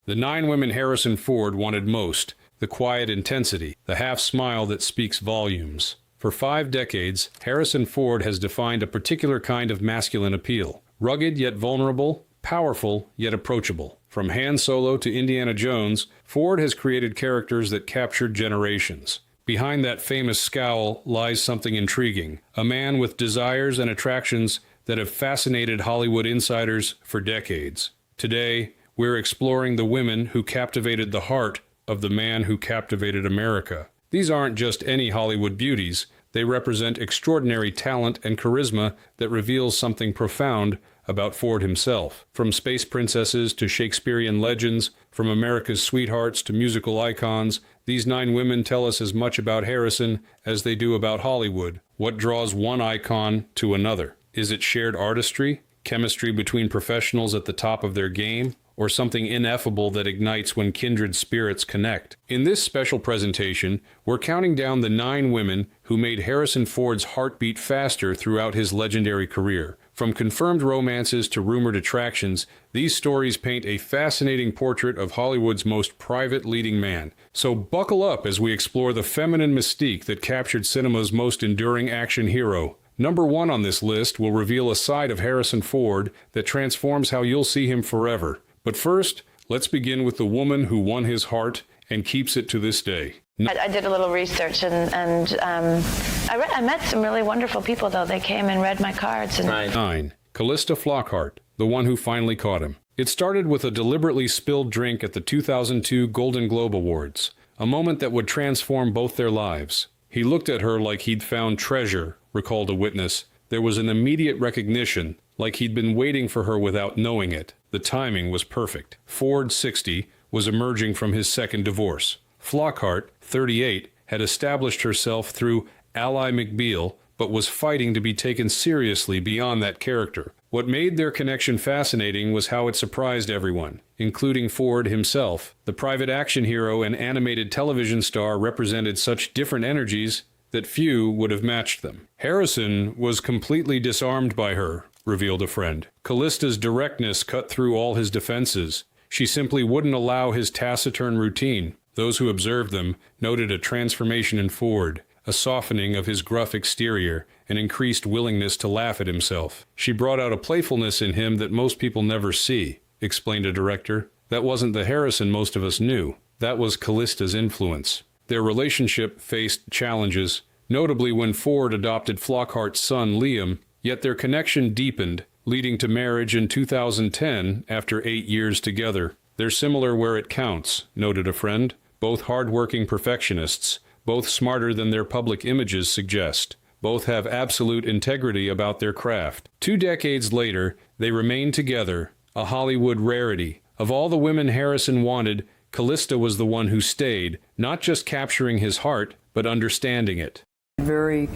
The 9 women Harrison Ford wanted most, the quiet intensity, the half-smile that speaks volumes. For 5 decades, Harrison Ford has defined a particular kind of masculine appeal. Rugged yet vulnerable, powerful yet approachable. From Han Solo to Indiana Jones, Ford has created characters that captured generations. Behind that famous scowl lies something intriguing, a man with desires and attractions that have fascinated Hollywood insiders for decades. Today, we're exploring the women who captivated the heart of the man who captivated America. These aren't just any Hollywood beauties. They represent extraordinary talent and charisma that reveals something profound about Ford himself. From space princesses to Shakespearean legends, from America's sweethearts to musical icons, these 9 women tell us as much about Harrison as they do about Hollywood. What draws one icon to another? Is it shared artistry, chemistry between professionals at the top of their game, or something ineffable that ignites when kindred spirits connect? In this special presentation, we're counting down the 9 women who made Harrison Ford's heart beat faster throughout his legendary career. From confirmed romances to rumored attractions, these stories paint a fascinating portrait of Hollywood's most private leading man. So buckle up as we explore the feminine mystique that captured cinema's most enduring action hero. Number 1 on this list will reveal a side of Harrison Ford that transforms how you'll see him forever. But first, let's begin with the woman who won his heart and keeps it to this day. I did a little research and I met some really wonderful people, though. They came and read my cards. And 9. Callista Flockhart, the one who finally caught him. It started with a deliberately spilled drink at the 2002 Golden Globe Awards, a moment that would transform both their lives. He looked at her like he'd found treasure, recalled a witness. There was an immediate recognition, like he'd been waiting for her without knowing it. The timing was perfect. Ford, 60, was emerging from his second divorce. Flockhart, 38, had established herself through Ally McBeal, but was fighting to be taken seriously beyond that character. What made their connection fascinating was how it surprised everyone, including Ford himself. The private action hero and animated television star represented such different energies that few would have matched them. Harrison was completely disarmed by her, revealed a friend. Callista's directness cut through all his defenses. She simply wouldn't allow his taciturn routine. Those who observed them noted a transformation in Ford, a softening of his gruff exterior, an increased willingness to laugh at himself. She brought out a playfulness in him that most people never see, explained a director. That wasn't the Harrison most of us knew. That was Callista's influence. Their relationship faced challenges, notably when Ford adopted Flockhart's son Liam, yet their connection deepened, leading to marriage in 2010 after 8 years together. They're similar where it counts, noted a friend. Both hard-working perfectionists, both smarter than their public images suggest. Both have absolute integrity about their craft. 2 decades later, they remain together, a Hollywood rarity. Of all the women Harrison wanted, Callista was the one who stayed, not just capturing his heart, but understanding it. Very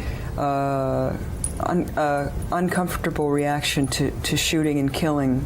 uncomfortable reaction to shooting and killing.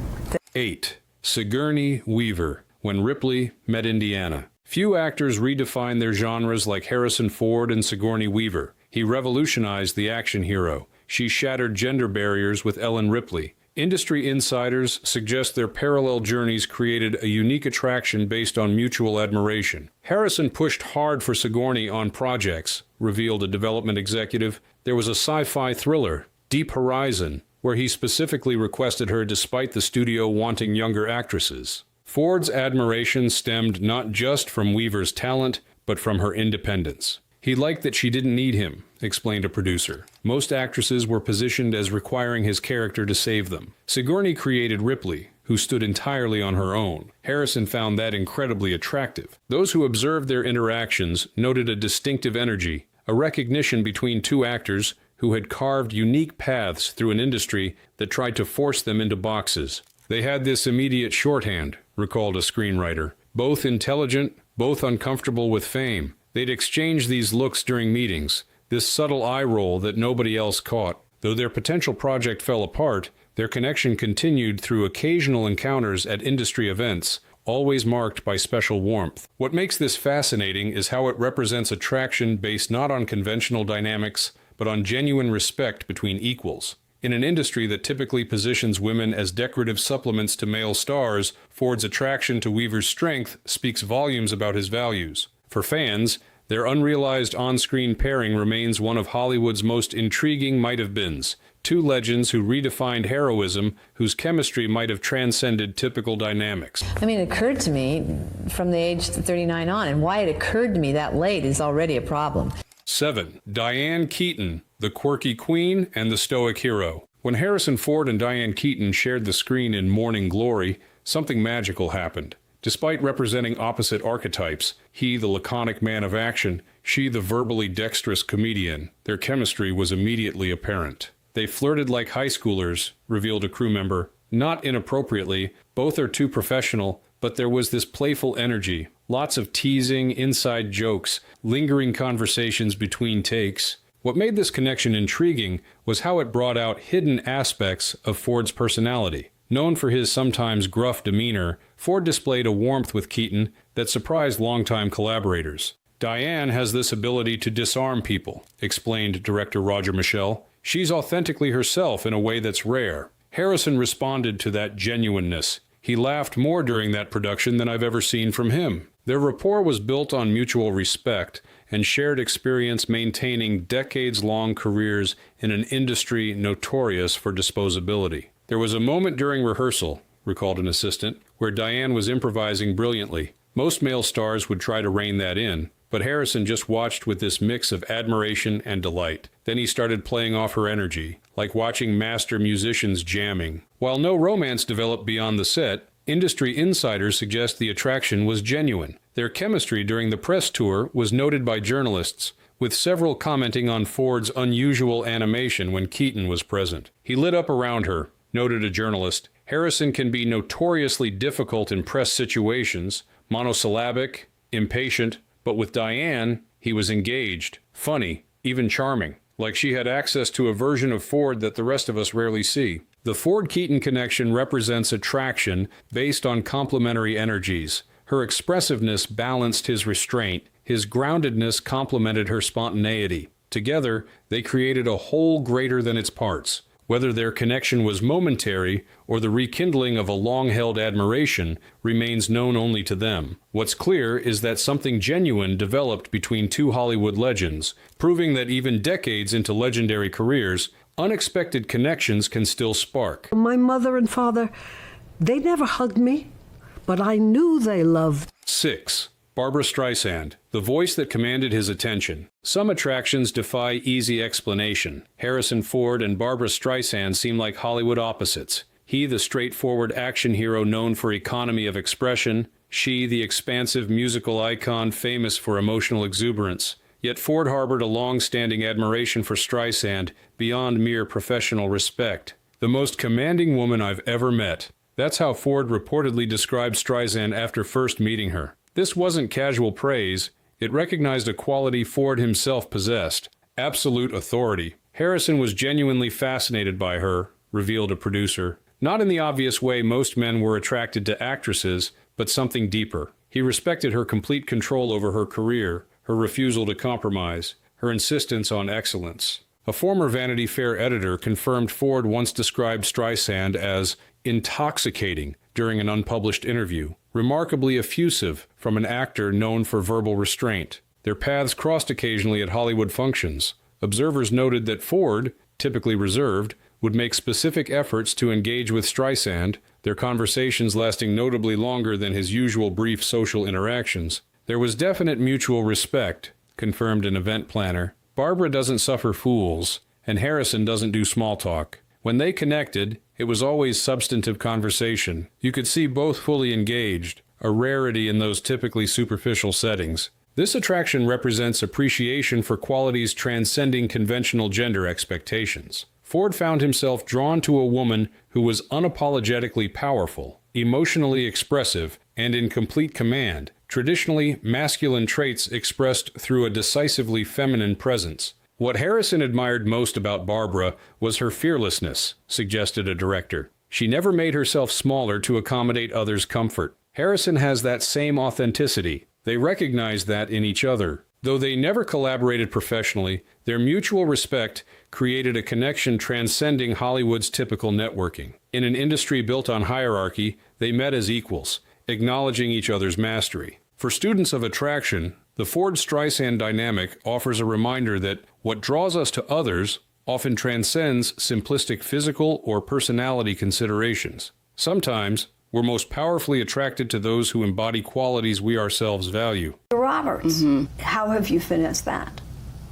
8. Sigourney Weaver, When Ripley Met Indiana. Few actors redefine their genres like Harrison Ford and Sigourney Weaver. He revolutionized the action hero. She shattered gender barriers with Ellen Ripley. Industry insiders suggest their parallel journeys created a unique attraction based on mutual admiration. Harrison pushed hard for Sigourney on projects, revealed a development executive. There was a sci-fi thriller, Deep Horizon, where he specifically requested her despite the studio wanting younger actresses. Ford's admiration stemmed not just from Weaver's talent, but from her independence. He liked that she didn't need him, explained a producer. Most actresses were positioned as requiring his character to save them. Sigourney created Ripley, who stood entirely on her own. Harrison found that incredibly attractive. Those who observed their interactions noted a distinctive energy, a recognition between 2 actors who had carved unique paths through an industry that tried to force them into boxes. They had this immediate shorthand, recalled a screenwriter. Both intelligent, both uncomfortable with fame. They'd exchange these looks during meetings, this subtle eye roll that nobody else caught. Though their potential project fell apart, their connection continued through occasional encounters at industry events, always marked by special warmth. What makes this fascinating is how it represents attraction based not on conventional dynamics, but on genuine respect between equals. In an industry that typically positions women as decorative supplements to male stars, Ford's attraction to Weaver's strength speaks volumes about his values. For fans, their unrealized on-screen pairing remains one of Hollywood's most intriguing might-have-beens. Two legends who redefined heroism, whose chemistry might have transcended typical dynamics. I mean, it occurred to me from the age 39 on, and why it occurred to me that late is already a problem. 7. Diane Keaton, the quirky queen and the stoic hero. When Harrison Ford and Diane Keaton shared the screen in Morning Glory, something magical happened. Despite representing opposite archetypes, he the laconic man of action, she the verbally dexterous comedian, their chemistry was immediately apparent. They flirted like high schoolers, revealed a crew member. Not inappropriately, both are too professional, but there was this playful energy. Lots of teasing, inside jokes, lingering conversations between takes. What made this connection intriguing was how it brought out hidden aspects of Ford's personality. Known for his sometimes gruff demeanor, Ford displayed a warmth with Keaton that surprised longtime collaborators. Diane has this ability to disarm people, explained director Roger Michell. She's authentically herself in a way that's rare. Harrison responded to that genuineness. He laughed more during that production than I've ever seen from him. Their rapport was built on mutual respect and shared experience maintaining decades-long careers in an industry notorious for disposability. There was a moment during rehearsal, recalled an assistant, where Diane was improvising brilliantly. Most male stars would try to rein that in, but Harrison just watched with this mix of admiration and delight. Then he started playing off her energy, like watching master musicians jamming. While no romance developed beyond the set, industry insiders suggest the attraction was genuine. Their chemistry during the press tour was noted by journalists, with several commenting on Ford's unusual animation when Keaton was present. He lit up around her, noted a journalist. Harrison can be notoriously difficult in press situations, monosyllabic, impatient, but with Diane, he was engaged, funny, even charming, like she had access to a version of Ford that the rest of us rarely see. The Ford-Keaton connection represents attraction based on complementary energies. Her expressiveness balanced his restraint. His groundedness complemented her spontaneity. Together, they created a whole greater than its parts. Whether their connection was momentary or the rekindling of a long-held admiration remains known only to them. What's clear is that something genuine developed between two Hollywood legends, proving that even decades into legendary careers, unexpected connections can still spark. My mother and father, they never hugged me, but I knew they loved. 6. Barbra Streisand, the voice that commanded his attention. Some attractions defy easy explanation. Harrison Ford and Barbra Streisand seem like Hollywood opposites. He, the straightforward action hero known for economy of expression. She, the expansive musical icon famous for emotional exuberance. Yet Ford harbored a long-standing admiration for Streisand beyond mere professional respect. The most commanding woman I've ever met. That's how Ford reportedly described Streisand after first meeting her. This wasn't casual praise. It recognized a quality Ford himself possessed: absolute authority. Harrison was genuinely fascinated by her, revealed a producer. Not in the obvious way most men were attracted to actresses, but something deeper. He respected her complete control over her career, her refusal to compromise, her insistence on excellence. A former Vanity Fair editor confirmed Ford once described Streisand as intoxicating during an unpublished interview, remarkably effusive from an actor known for verbal restraint. Their paths crossed occasionally at Hollywood functions. Observers noted that Ford, typically reserved, would make specific efforts to engage with Streisand, their conversations lasting notably longer than his usual brief social interactions. There was definite mutual respect, confirmed an event planner. Barbra doesn't suffer fools, and Harrison doesn't do small talk. When they connected, it was always substantive conversation. You could see both fully engaged, a rarity in those typically superficial settings. This attraction represents appreciation for qualities transcending conventional gender expectations. Ford found himself drawn to a woman who was unapologetically powerful, emotionally expressive, and in complete command, traditionally masculine traits expressed through a decisively feminine presence. What Harrison admired most about Barbra was her fearlessness, suggested a director. She never made herself smaller to accommodate others' comfort. Harrison has that same authenticity. They recognize that in each other. Though they never collaborated professionally, their mutual respect created a connection transcending Hollywood's typical networking. In an industry built on hierarchy, they met as equals, acknowledging each other's mastery. For students of attraction, the Ford-Streisand dynamic offers a reminder that what draws us to others often transcends simplistic physical or personality considerations. Sometimes, we're most powerfully attracted to those who embody qualities we ourselves value. Roberts, how have you finessed that?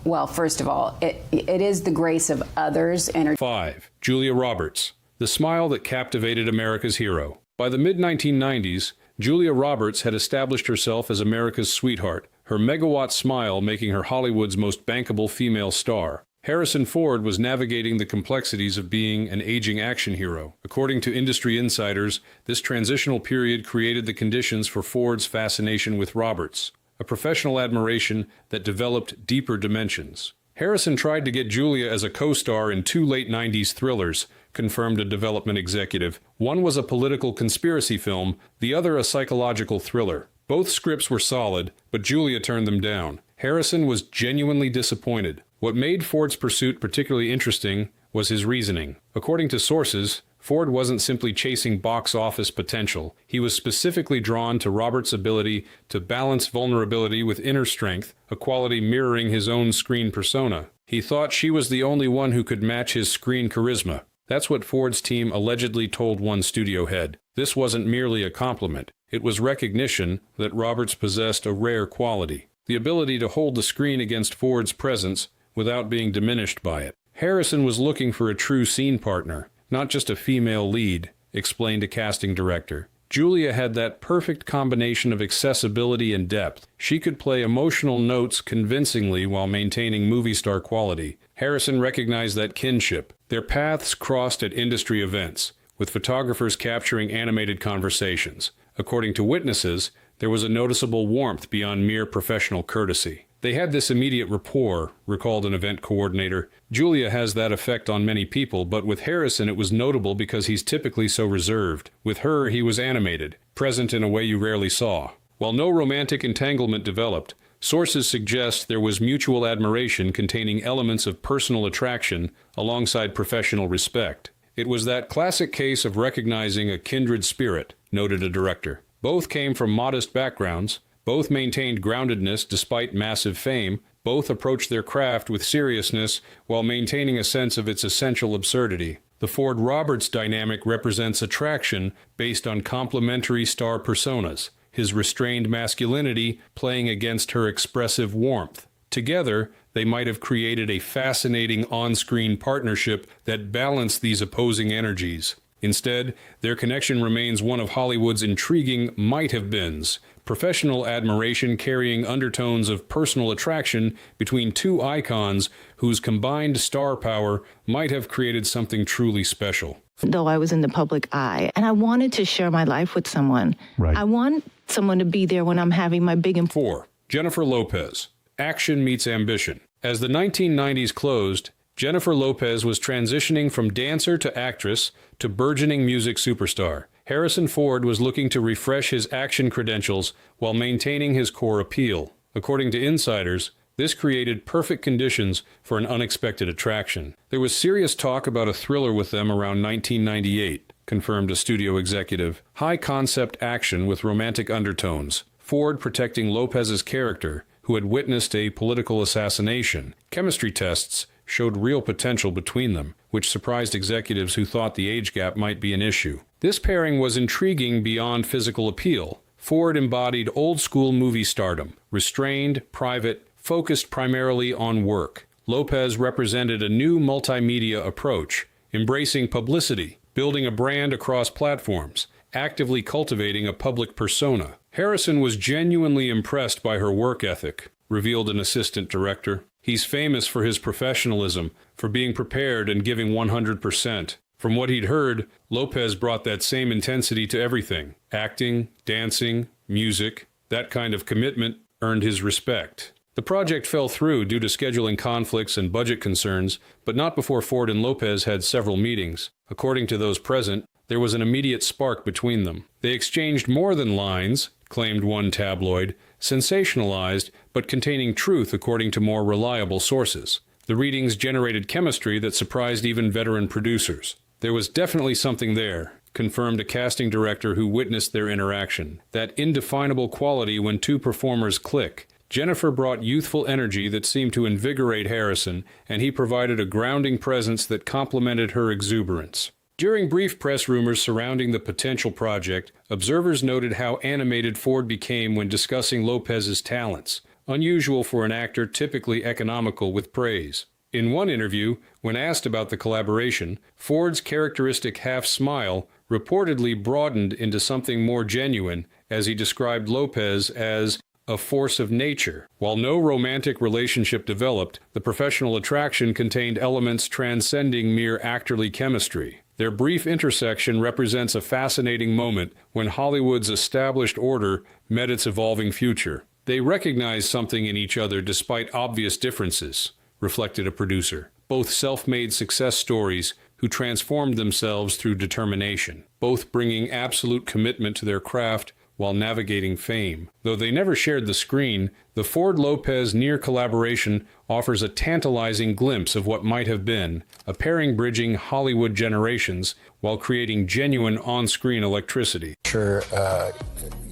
Well, first of all, it is the grace of others. 5. Julia Roberts, the smile that captivated America's hero. By the mid-1990s, Julia Roberts had established herself as America's sweetheart, her megawatt smile making her Hollywood's most bankable female star. Harrison Ford was navigating the complexities of being an aging action hero. According to industry insiders, this transitional period created the conditions for Ford's fascination with Roberts, a professional admiration that developed deeper dimensions. Harrison tried to get Julia as a co-star in 2 late 90s thrillers, confirmed a development executive. One was a political conspiracy film, the other a psychological thriller. Both scripts were solid, but Julia turned them down. Harrison was genuinely disappointed. What made Ford's pursuit particularly interesting was his reasoning. According to sources, Ford wasn't simply chasing box office potential. He was specifically drawn to Roberts' ability to balance vulnerability with inner strength, a quality mirroring his own screen persona. He thought she was the only one who could match his screen charisma. That's what Ford's team allegedly told one studio head. This wasn't merely a compliment. It was recognition that Roberts possessed a rare quality: the ability to hold the screen against Ford's presence without being diminished by it. Harrison was looking for a true scene partner, not just a female lead, explained a casting director. Julia had that perfect combination of accessibility and depth. She could play emotional notes convincingly while maintaining movie star quality. Harrison recognized that kinship. Their paths crossed at industry events, with photographers capturing animated conversations. According to witnesses, there was a noticeable warmth beyond mere professional courtesy. They had this immediate rapport, recalled an event coordinator. Julia has that effect on many people, but with Harrison it was notable because he's typically so reserved. With her, he was animated, present in a way you rarely saw. While no romantic entanglement developed, sources suggest there was mutual admiration containing elements of personal attraction alongside professional respect. It was that classic case of recognizing a kindred spirit, noted a director. Both came from modest backgrounds. Both maintained groundedness despite massive fame. Both approached their craft with seriousness while maintaining a sense of its essential absurdity. The Ford-Roberts dynamic represents attraction based on complementary star personas, his restrained masculinity playing against her expressive warmth. Together, they might have created a fascinating on-screen partnership that balanced these opposing energies. Instead, their connection remains one of Hollywood's intriguing might-have-beens, professional admiration carrying undertones of personal attraction between two icons whose combined star power might have created something truly special. Though I was in the public eye, and I wanted to share my life with someone. Right. I want someone to be there when I'm having my big... 4. Jennifer Lopez. Action meets ambition. As the 1990s closed, Jennifer Lopez was transitioning from dancer to actress to burgeoning music superstar. Harrison Ford was looking to refresh his action credentials while maintaining his core appeal. According to insiders, this created perfect conditions for an unexpected attraction. There was serious talk about a thriller with them around 1998, confirmed a studio executive. High-concept action with romantic undertones. Ford protecting Lopez's character, who had witnessed a political assassination. Chemistry tests showed real potential between them, which surprised executives who thought the age gap might be an issue. This pairing was intriguing beyond physical appeal. Ford embodied old-school movie stardom, restrained, private, focused primarily on work. Lopez represented a new multimedia approach, embracing publicity, building a brand across platforms, actively cultivating a public persona. Harrison was genuinely impressed by her work ethic, revealed an assistant director. He's famous for his professionalism, for being prepared and giving 100%. From what he'd heard, Lopez brought that same intensity to everything. Acting, dancing, music. That kind of commitment earned his respect. The project fell through due to scheduling conflicts and budget concerns, but not before Ford and Lopez had several meetings. According to those present, there was an immediate spark between them. They exchanged more than lines, claimed one tabloid, sensationalized but containing truth according to more reliable sources. The readings generated chemistry that surprised even veteran producers. There was definitely something there, confirmed a casting director who witnessed their interaction. That indefinable quality when two performers click. Jennifer brought youthful energy that seemed to invigorate Harrison, and he provided a grounding presence that complemented her exuberance. During brief press rumors surrounding the potential project, observers noted how animated Ford became when discussing Lopez's talents, unusual for an actor typically economical with praise. In one interview, when asked about the collaboration, Ford's characteristic half-smile reportedly broadened into something more genuine as he described Lopez as a force of nature. While no romantic relationship developed, the professional attraction contained elements transcending mere actorly chemistry. Their brief intersection represents a fascinating moment when Hollywood's established order met its evolving future. They recognized something in each other despite obvious differences, reflected a producer. Both self-made success stories who transformed themselves through determination, both bringing absolute commitment to their craft while navigating fame. Though they never shared the screen, the Ford-Lopez near collaboration offers a tantalizing glimpse of what might have been, a pairing bridging Hollywood generations while creating genuine on-screen electricity. Sure,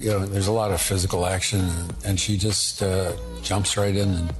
there's a lot of physical action, and she just jumps right in.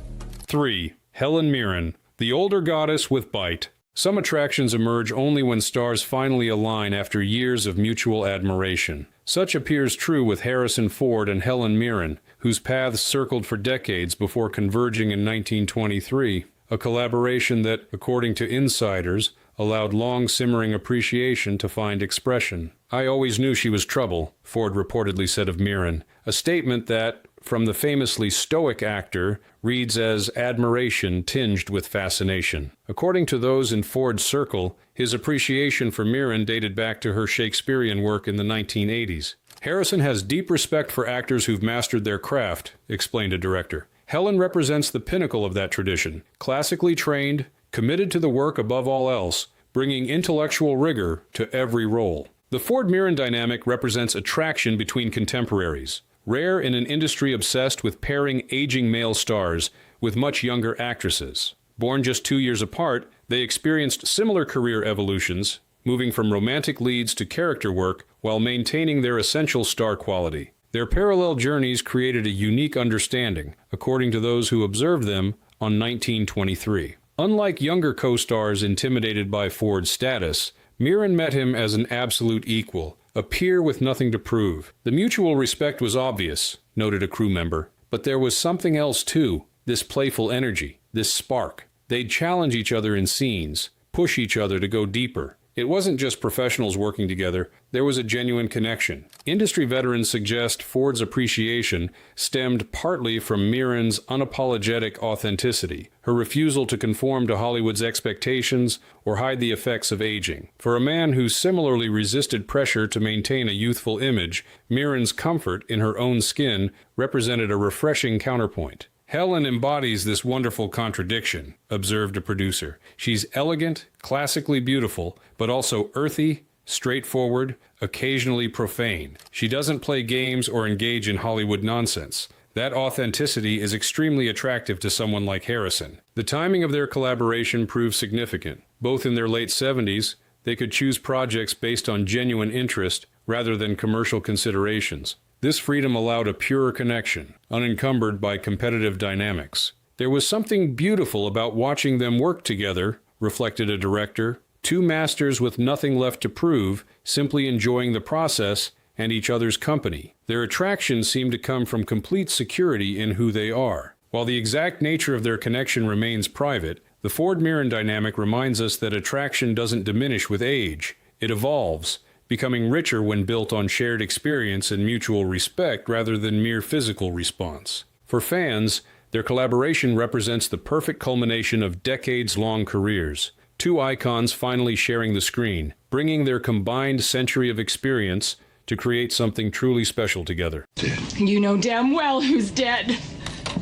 3. Helen Mirren, the older goddess with bite. Some attractions emerge only when stars finally align after years of mutual admiration. Such appears true with Harrison Ford and Helen Mirren, whose paths circled for decades before converging in 1923, a collaboration that, according to insiders, allowed long simmering appreciation to find expression. "I always knew she was trouble," Ford reportedly said of Mirren, a statement that, from the famously stoic actor, reads as admiration tinged with fascination. According to those in Ford's circle, his appreciation for Mirren dated back to her Shakespearean work in the 1980s. "Harrison has deep respect for actors who've mastered their craft," explained a director. "Helen represents the pinnacle of that tradition, classically trained, committed to the work above all else, bringing intellectual rigor to every role." The Ford-Mirren dynamic represents attraction between contemporaries, rare in an industry obsessed with pairing aging male stars with much younger actresses. Born just 2 years apart, they experienced similar career evolutions, moving from romantic leads to character work while maintaining their essential star quality. Their parallel journeys created a unique understanding, according to those who observed them on 1923. Unlike younger co-stars intimidated by Ford's status, Mirren met him as an absolute equal, a peer with nothing to prove. The mutual respect was obvious, noted a crew member, but there was something else too, this playful energy, this spark. They'd challenge each other in scenes, push each other to go deeper. It wasn't just professionals working together, there was a genuine connection. Industry veterans suggest Ford's appreciation stemmed partly from Mirren's unapologetic authenticity, her refusal to conform to Hollywood's expectations or hide the effects of aging. For a man who similarly resisted pressure to maintain a youthful image, Mirren's comfort in her own skin represented a refreshing counterpoint. "Helen embodies this wonderful contradiction," observed a producer. "She's elegant, classically beautiful, but also earthy, straightforward, occasionally profane. She doesn't play games or engage in Hollywood nonsense. That authenticity is extremely attractive to someone like Harrison." The timing of their collaboration proved significant. Both in their late 70s, they could choose projects based on genuine interest rather than commercial considerations. This freedom allowed a purer connection, unencumbered by competitive dynamics. "There was something beautiful about watching them work together," reflected a director. "Two masters with nothing left to prove, simply enjoying the process and each other's company. Their attraction seemed to come from complete security in who they are." While the exact nature of their connection remains private, the Ford-Mirren dynamic reminds us that attraction doesn't diminish with age. It evolves, becoming richer when built on shared experience and mutual respect rather than mere physical response. For fans, their collaboration represents the perfect culmination of decades-long careers. Two icons finally sharing the screen, bringing their combined century of experience to create something truly special together. You know damn well who's dead.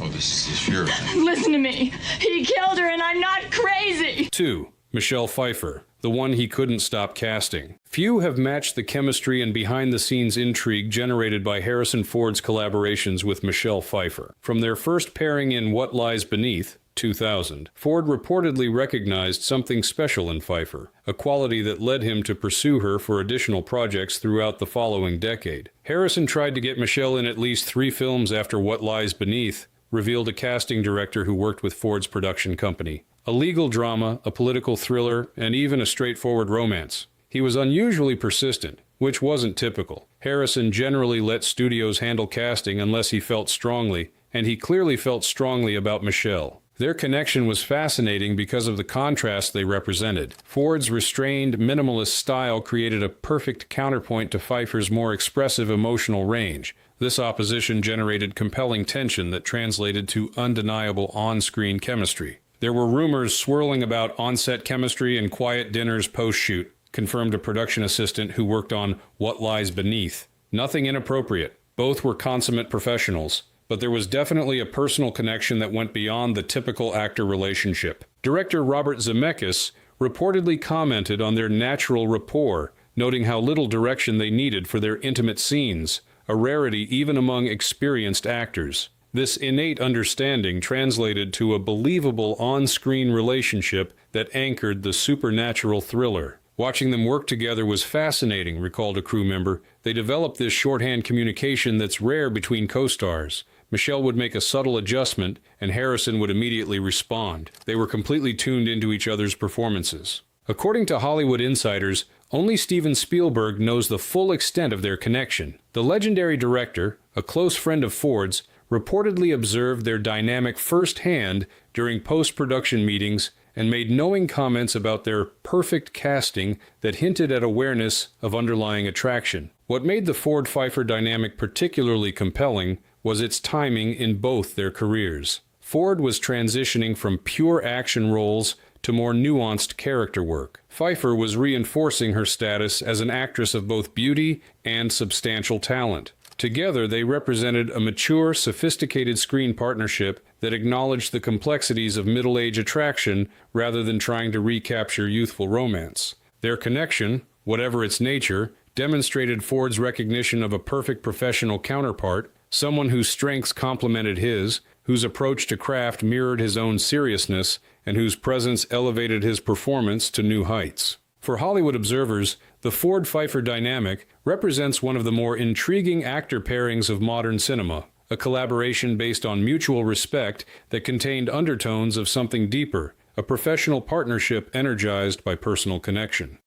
Oh, this is sure. Listen to me. He killed her and I'm not crazy. 2. Michelle Pfeiffer, the one he couldn't stop casting. Few have matched the chemistry and behind-the-scenes intrigue generated by Harrison Ford's collaborations with Michelle Pfeiffer. From their first pairing in What Lies Beneath, 2000, Ford reportedly recognized something special in Pfeiffer, a quality that led him to pursue her for additional projects throughout the following decade. Harrison tried to get Michelle in at least 3 films after What Lies Beneath, revealed a casting director who worked with Ford's production company. A legal drama, a political thriller, and even a straightforward romance. He was unusually persistent, which wasn't typical. Harrison generally let studios handle casting unless he felt strongly, and he clearly felt strongly about Michelle. Their connection was fascinating because of the contrast they represented. Ford's restrained, minimalist style created a perfect counterpoint to Pfeiffer's more expressive emotional range. This opposition generated compelling tension that translated to undeniable on-screen chemistry. There were rumors swirling about on-set chemistry and quiet dinners post-shoot, confirmed a production assistant who worked on What Lies Beneath. Nothing inappropriate. Both were consummate professionals, but there was definitely a personal connection that went beyond the typical actor relationship. Director Robert Zemeckis reportedly commented on their natural rapport, noting how little direction they needed for their intimate scenes, a rarity even among experienced actors. This innate understanding translated to a believable on-screen relationship that anchored the supernatural thriller. Watching them work together was fascinating, recalled a crew member. They developed this shorthand communication that's rare between co-stars. Michelle would make a subtle adjustment, and Harrison would immediately respond. They were completely tuned into each other's performances. According to Hollywood insiders, only Steven Spielberg knows the full extent of their connection. The legendary director, a close friend of Ford's, reportedly observed their dynamic firsthand during post-production meetings and made knowing comments about their perfect casting that hinted at awareness of underlying attraction. What made the Ford-Pfeiffer dynamic particularly compelling was its timing in both their careers. Ford was transitioning from pure action roles to more nuanced character work. Pfeiffer was reinforcing her status as an actress of both beauty and substantial talent. Together, they represented a mature, sophisticated screen partnership that acknowledged the complexities of middle-age attraction rather than trying to recapture youthful romance. Their connection, whatever its nature, demonstrated Ford's recognition of a perfect professional counterpart, someone whose strengths complemented his, whose approach to craft mirrored his own seriousness, and whose presence elevated his performance to new heights. For Hollywood observers, the Ford-Pfeiffer dynamic represents one of the more intriguing actor pairings of modern cinema, a collaboration based on mutual respect that contained undertones of something deeper, a professional partnership energized by personal connection.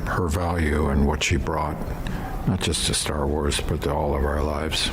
Her value and what she brought, not just to Star Wars, but to all of our lives.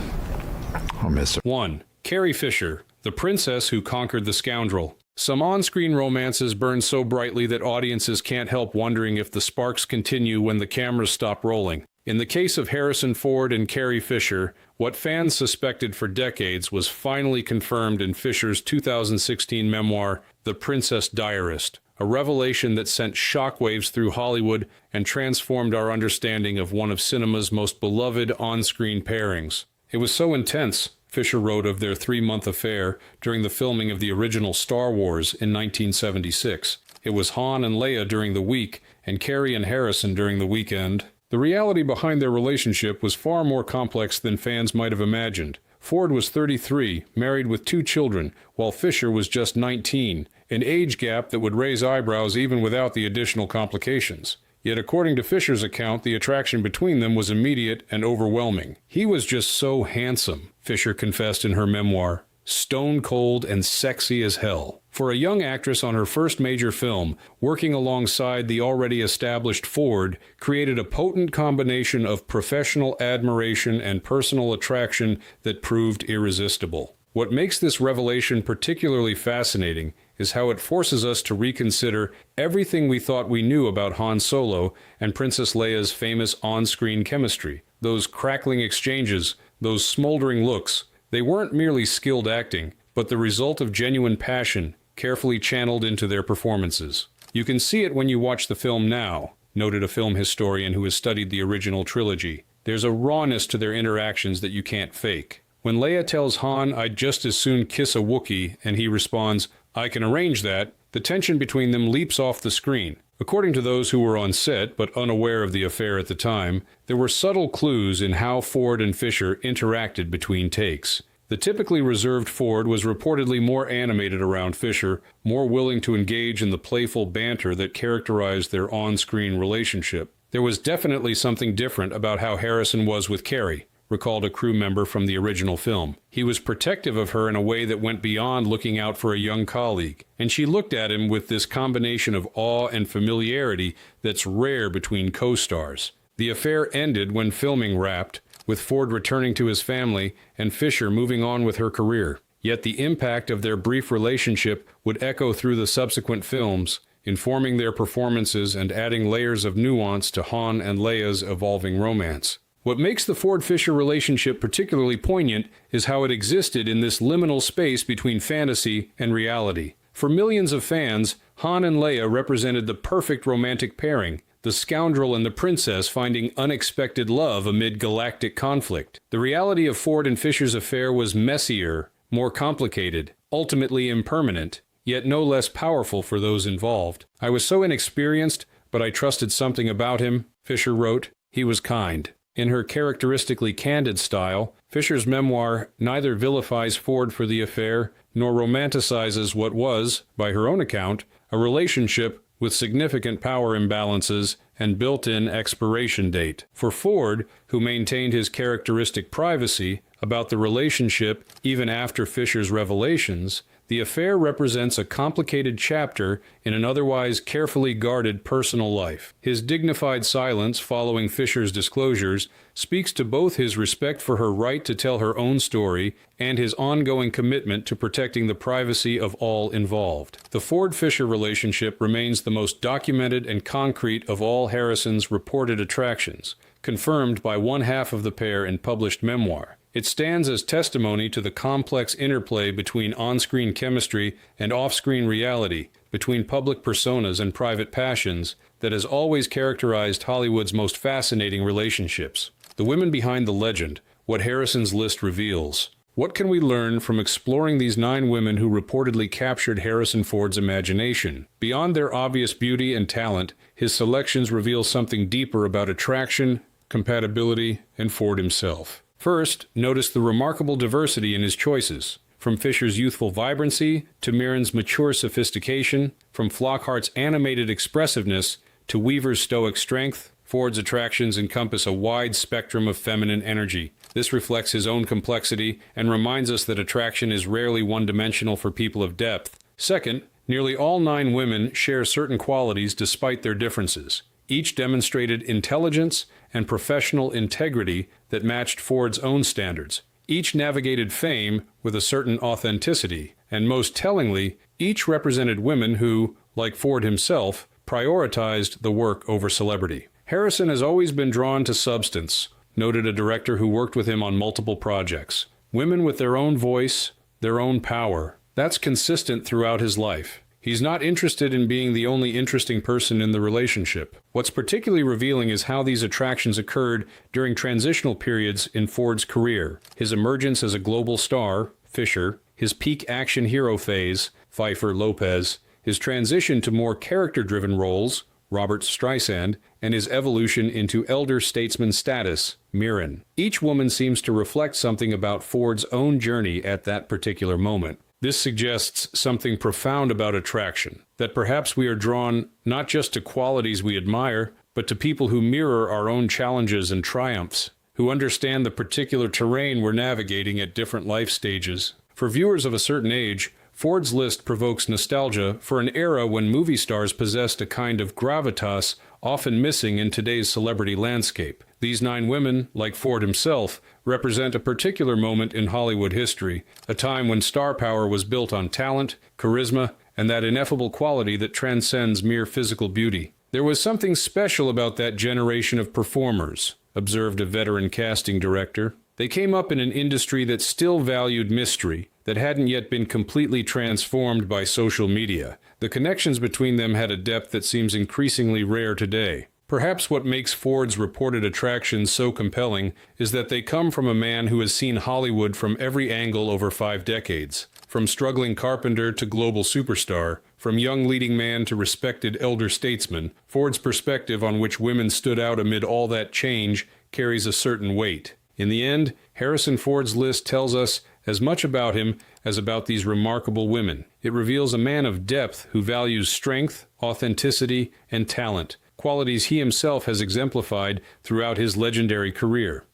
I'll miss her. 1. Carrie Fisher, the princess who conquered the scoundrel. Some on-screen romances burn so brightly that audiences can't help wondering if the sparks continue when the cameras stop rolling. In the case of Harrison Ford and Carrie Fisher, what fans suspected for decades was finally confirmed in Fisher's 2016 memoir, The Princess Diarist, a revelation that sent shockwaves through Hollywood and transformed our understanding of one of cinema's most beloved on-screen pairings. It was so intense, Fisher wrote of their 3-month affair during the filming of the original Star Wars in 1976. It was Han and Leia during the week, and Carrie and Harrison during the weekend. The reality behind their relationship was far more complex than fans might have imagined. Ford was 33, married with 2 children, while Fisher was just 19, an age gap that would raise eyebrows even without the additional complications. Yet according to Fisher's account, the attraction between them was immediate and overwhelming. He was just so handsome, Fisher confessed in her memoir, stone cold and sexy as hell. For a young actress on her first major film, working alongside the already established Ford created a potent combination of professional admiration and personal attraction that proved irresistible. What makes this revelation particularly fascinating is how it forces us to reconsider everything we thought we knew about Han Solo and Princess Leia's famous on-screen chemistry. Those crackling exchanges, those smoldering looks, they weren't merely skilled acting, but the result of genuine passion, carefully channeled into their performances. You can see it when you watch the film now, noted a film historian who has studied the original trilogy. There's a rawness to their interactions that you can't fake. When Leia tells Han, "I'd just as soon kiss a Wookiee," and he responds, "I can arrange that," the tension between them leaps off the screen. According to those who were on set but unaware of the affair at the time, there were subtle clues in how Ford and Fisher interacted between takes. The typically reserved Ford was reportedly more animated around Fisher, more willing to engage in the playful banter that characterized their on-screen relationship. There was definitely something different about how Harrison was with Carrie, recalled a crew member from the original film. He was protective of her in a way that went beyond looking out for a young colleague, and she looked at him with this combination of awe and familiarity that's rare between co-stars. The affair ended when filming wrapped, with Ford returning to his family and Fisher moving on with her career. Yet the impact of their brief relationship would echo through the subsequent films, informing their performances and adding layers of nuance to Han and Leia's evolving romance. What makes the Ford-Fisher relationship particularly poignant is how it existed in this liminal space between fantasy and reality. For millions of fans, Han and Leia represented the perfect romantic pairing, the scoundrel and the princess finding unexpected love amid galactic conflict. The reality of Ford and Fisher's affair was messier, more complicated, ultimately impermanent, yet no less powerful for those involved. "I was so inexperienced, but I trusted something about him," Fisher wrote. "He was kind." In her characteristically candid style, Fisher's memoir neither vilifies Ford for the affair nor romanticizes what was, by her own account, a relationship with significant power imbalances and built-in expiration date. For Ford, who maintained his characteristic privacy about the relationship even after Fisher's revelations, the affair represents a complicated chapter in an otherwise carefully guarded personal life. His dignified silence following Fisher's disclosures speaks to both his respect for her right to tell her own story and his ongoing commitment to protecting the privacy of all involved. The Ford-Fisher relationship remains the most documented and concrete of all Harrison's reported attractions, confirmed by one half of the pair in published memoir. It stands as testimony to the complex interplay between on-screen chemistry and off-screen reality, between public personas and private passions, that has always characterized Hollywood's most fascinating relationships. The women behind the legend, what Harrison's list reveals. What can we learn from exploring these 9 women who reportedly captured Harrison Ford's imagination? Beyond their obvious beauty and talent, his selections reveal something deeper about attraction, compatibility, and Ford himself. First, notice the remarkable diversity in his choices. From Fisher's youthful vibrancy to Mirren's mature sophistication, from Flockhart's animated expressiveness to Weaver's stoic strength, Ford's attractions encompass a wide spectrum of feminine energy. This reflects his own complexity and reminds us that attraction is rarely one-dimensional for people of depth. Second, nearly all 9 women share certain qualities despite their differences. Each demonstrated intelligence and professional integrity that matched Ford's own standards. Each navigated fame with a certain authenticity, and most tellingly, each represented women who, like Ford himself, prioritized the work over celebrity. Harrison has always been drawn to substance, noted a director who worked with him on multiple projects. Women with their own voice, their own power. That's consistent throughout his life. He's not interested in being the only interesting person in the relationship. What's particularly revealing is how these attractions occurred during transitional periods in Ford's career. His emergence as a global star, Fisher, his peak action hero phase, Pfeiffer, Lopez, his transition to more character-driven roles, Robert Streisand, and his evolution into elder statesman status, Mirren. Each woman seems to reflect something about Ford's own journey at that particular moment. This suggests something profound about attraction, that perhaps we are drawn not just to qualities we admire, but to people who mirror our own challenges and triumphs, who understand the particular terrain we're navigating at different life stages. For viewers of a certain age, Ford's list provokes nostalgia for an era when movie stars possessed a kind of gravitas often missing in today's celebrity landscape. These 9 women, like Ford himself, represent a particular moment in Hollywood history, a time when star power was built on talent, charisma, and that ineffable quality that transcends mere physical beauty. There was something special about that generation of performers, observed a veteran casting director. They came up in an industry that still valued mystery, that hadn't yet been completely transformed by social media. The connections between them had a depth that seems increasingly rare today. Perhaps what makes Ford's reported attractions so compelling is that they come from a man who has seen Hollywood from every angle over 5 decades. From struggling carpenter to global superstar, from young leading man to respected elder statesman, Ford's perspective on which women stood out amid all that change carries a certain weight. In the end, Harrison Ford's list tells us as much about him as about these remarkable women. It reveals a man of depth who values strength, authenticity, and talent, qualities he himself has exemplified throughout his legendary career.